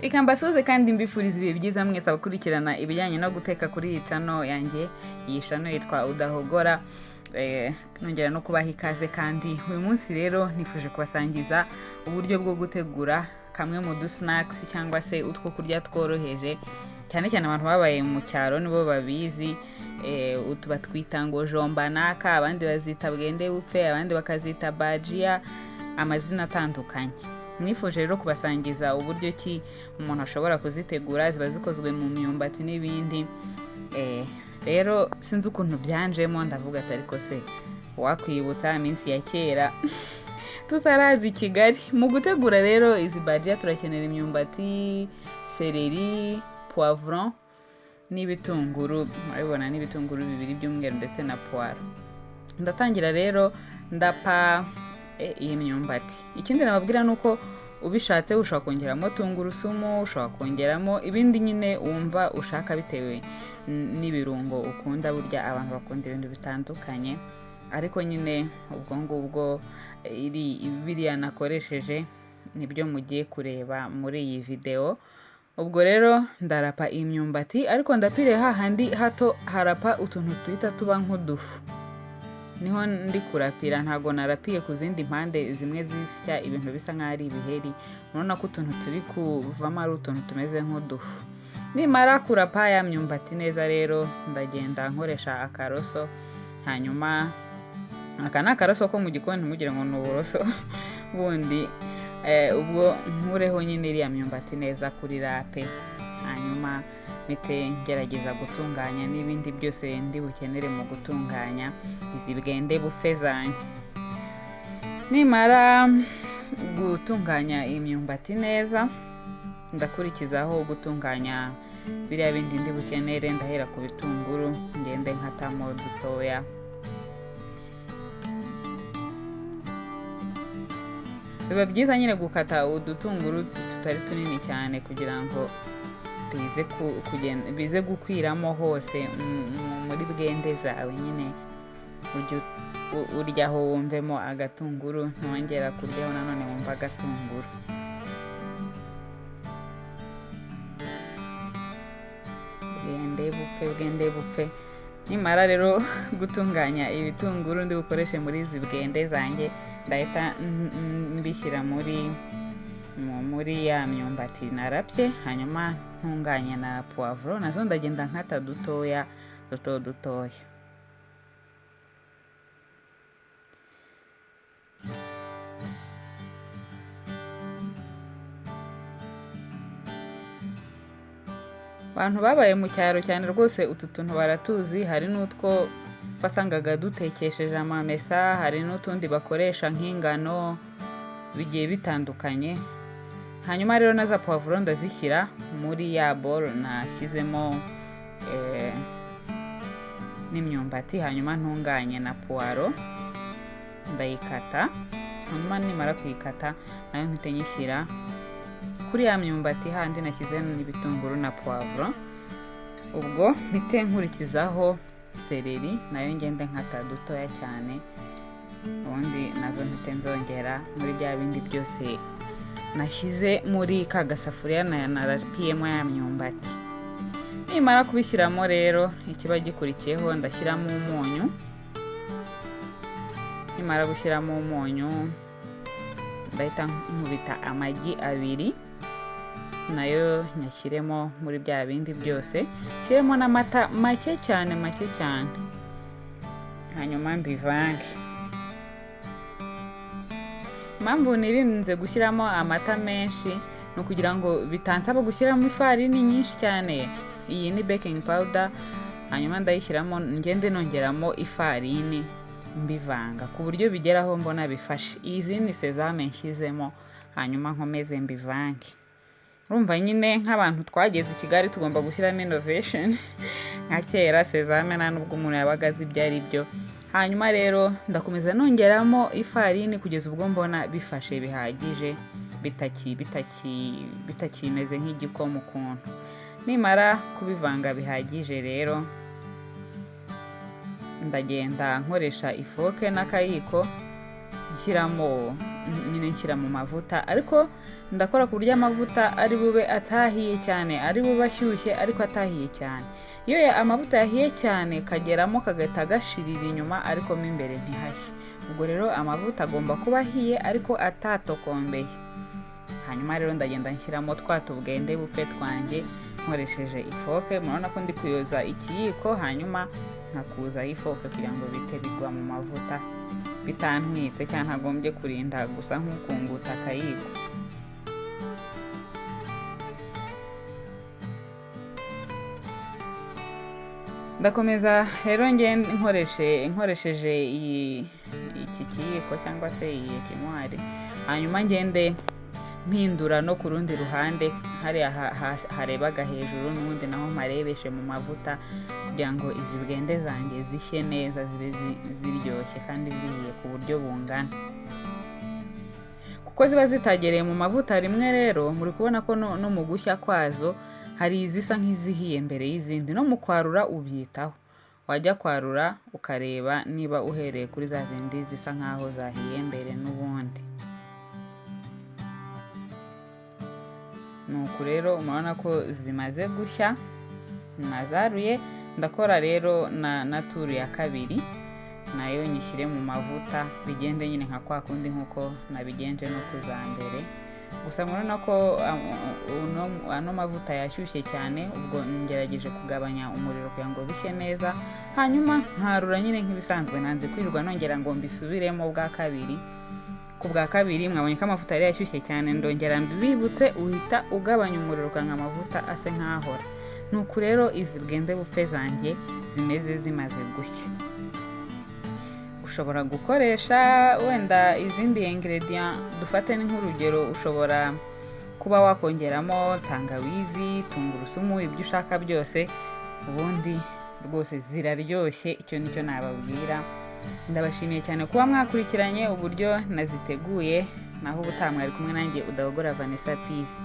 reka mbasuze kandi mbifuriza ibihe byiza mwese abakurikirana ibijyanye no guteka kuri iyi channel yanjye. Iyi channel yitwa Udahogora. Nongera no kubaha ikaze kandi uyu munsi rero nifuje kubasangiza uburyo bwo gutegura kamwe mu snacks cyangwa se utwo kurya tworoheje, cyane cyane abantu babaye mu cyaro nibo babizi. Utuba twita ngo jombanaka, abandi bazita Bwende Bupfe, abandi bakazita Bajiya, amazina atandukanye. Nifuje rero kubasangiza uburyo ki umuntu ashobora kuzitegura, ziba zikozwe mu myumbati n'ibindi. Rero sinzi ukuntu byanjemo, ndavuga ati ariko se wakwibutsa iminsi ya kera tutarazi Kigali. Mu gutegura rero izi Bajiya turakenera imyumbati, seleri, poivron n'ibitunguru. Murabibona n'ibitunguru bibiri by'umweru ndetse na poiro. Ndatangira rero ndapa iyi myumbati. Ikindi nababwira nuko ubishatse ushobora kongeramo tungurusumu, ushobora kongeramo ibindi nyine wumva ushaka bitewe n'ibirungo ukunda. Burya abantu bakunda ibintu bitandukanye, ariko nyine ubwo ngubwo biriya nakoresheje nibyo mugiye kureba muri iyi video. Ubwo rero ndarapa imyumbati, ariko ndapire hahandi hato harapa utuntu twita tuba nk'udufu. Niho ndi kurapira, ntago narapiye ku zindi mpande zimwe zisya ibintu bisa nk'ari ibiheri. Urabona ko utuntu turi kuvamo ari utuntu tumeze nk'udufu. Nimara kurapa ya myumbati neza rero ndagenda nkoresha akaroso. Hanyuma aka ni akaroso ko mu gikoni, ntimugire ngo ni uburoso bundi. Ubwo nkureho nyine iriya myumbati neza kuri rape, hanyuma mite ngerageza gutunganya n'ibindi byose ndi bukenere mu gutunganya izi Bwende Bupfe zanjye. Nimara gutunganya imyumbati neza, ndakurikizaho gutunganya biriya bindi ndi bukenere. Ndahera ku bitunguru, ngende nkatamo dutoya. Biba byiza nyine gukata udutunguru tutari tunini cyane kugira ngo bize gukwiramo hose muri bwende zawe. Nyine uryaho wumvemo agatunguru, ntongera kuryaho nanone wumva agatunguru. Bwende Bupfe. Nimara rero gutunganya ibitunguru ndi bukoreshe muri izi bwende zanjye, ndahita mbishyira muri ya myumbati narapye. Hanyuma ntunganya na poivron, nazo ndagenda nkata dutoya dutoya. Abantu babaye mu cyaro cyane rwose utu tuntu baratuzi. Hari n'utwo basangaga dutekesheje amamesa, hari n'utundi bakoresha nk'ingano, bigiye bitandukanye. Hanyuma rero na za poivron ndazishyira muri ya bowl nashyizemo n'imyumbati. Hanyuma ntunganye na poiro, ndayikata. Hanyuma nimara kuyikata nayo mpite nyishyira kuri ya myumbati handi nashyize n'ibitunguru na poivron. Ubwo mpite nkurikizaho seleri, nayo ngende nkata dutoya cyane. Ubundi nazo mpite nzongera muri bya bindi byose nashyize muri ka gasafuriya narapiyemo ya myumbati. Nimara kubishyiramo rero, ikiba gikurikiyeho ndashyiramo umunyu. Nimara gushyiramo umunyu, ndahita nkubita amagi abiri, nayo nyashyiremo muri bya bindi byose. Shyiremo n'amata make cyane. Hanyuma mbivange. Impamvu nirinze gushyiramo amata menshi ni ukugira ngo bitansaba gushyiramo ifarini nyinshi cyane. Iyi ni baking powder. Hanyuma ndayishyiramo, ngende nongeramo ifarini mbivanga ku buryo bigeraho mbona bifashe. Izi ni sesame nshyizemo, hanyuma nkomeze mbivange. Urumva nyine nk'abantu twageze i Kigali tugomba gushyiramo innovation. Nka kera sesame nta nubwo umuntu yabaga azi ibyo ari byo. Hanyuma rero ndakomeza nongeramo ifarini kugeza ubwo mbona bifashe bihagije, bitakimeze nk'igikoma ukuntu. Nimara kubivanga bihagije rero, ndagenda nkoresha ifoke n'akayiko nshyiramo nyine nshyira mu mavuta, ariko ndakora ku buryo amavuta ari bube atahiye cyane, ari bube ashyushye ariko atahiye cyane. Iyo amavuta yahiye cyane kageramo kagahita gashirira inyuma ariko mo imbere ntihashye. Ubwo rero amavuta agomba kuba ahiye ariko atatokombeye. Hanyuma rero ndagenda nshyiramo twa tubwende bupfe twanjye nkoresheje ifoke. Murabona ko ndi kuyoza ikiyiko, hanyuma nkakuzaho ifoke kugira ngo bite bigwa mu mavuta bitantwitse cyangwa ntagombye kurinda gusa nk'ukunguta akayiko. Ndakomeza rero ngende nkoresheje iki kiyiko cyangwa se iyi kimwari, hanyuma ngende mpindura no ku rundi ruhande hariya harebaga hejuru, n'ubundi naho mparebeshe mu mavuta kugira ngo izi bwende zanjye zishye neza, zibe ziryoshye kandi zihiye ku buryo bungana. Kuko ziba zitagereye mu mavuta rimwe, rero muri kubona ko no mu gushya kwazo hari izisa nk'izihiye mbere y'izindi. No mu kwarura ubyitaho, wajya kwarura ukareba niba uhereye kuri za zindi zisa nkaho zahiye mbere n'ubundi. Nuko rero murabona ko zimaze gushya, nazaruye. Ndakora rero na turu ya kabiri, nayo nyishyire mu mavuta bigende nyine nka kwa kundi nkuko nabigenje no kuza mbere. Gusa murabona ko ano mavuta yashyushye cyane, ubwo ngerageje kugabanya umuriro kugira ngo bishye neza. Hanyuma nkarura nyine nk'ibisanzwe, nanze kwirirwa nongera ngo mbisubiremo bwa kabiri. Ku bwa kabiri mwabonye ko amavuta yari yashyushye cyane, ndongera mbibibutse, uhita ugabanya umuriro ukanga amavuta ase nk'ahora. Nuko rero izi bwende bupfe zanjye zimeze zimaze gushya. Ushobora gukoresha wenda izindi ingredient, dufate nk'urugero, ushobora kuba wakongeramo tangawizi, tungurusumu, ibyo ushaka byose, ubundi rwose ziraryoshye. Icyo nicyo nababwira. Ndabashimiye cyane kuba mwakurikiranye uburyo naziteguye. Naho ubutaha mwari kumwe nanjye Udahogora Vanessa. Peace.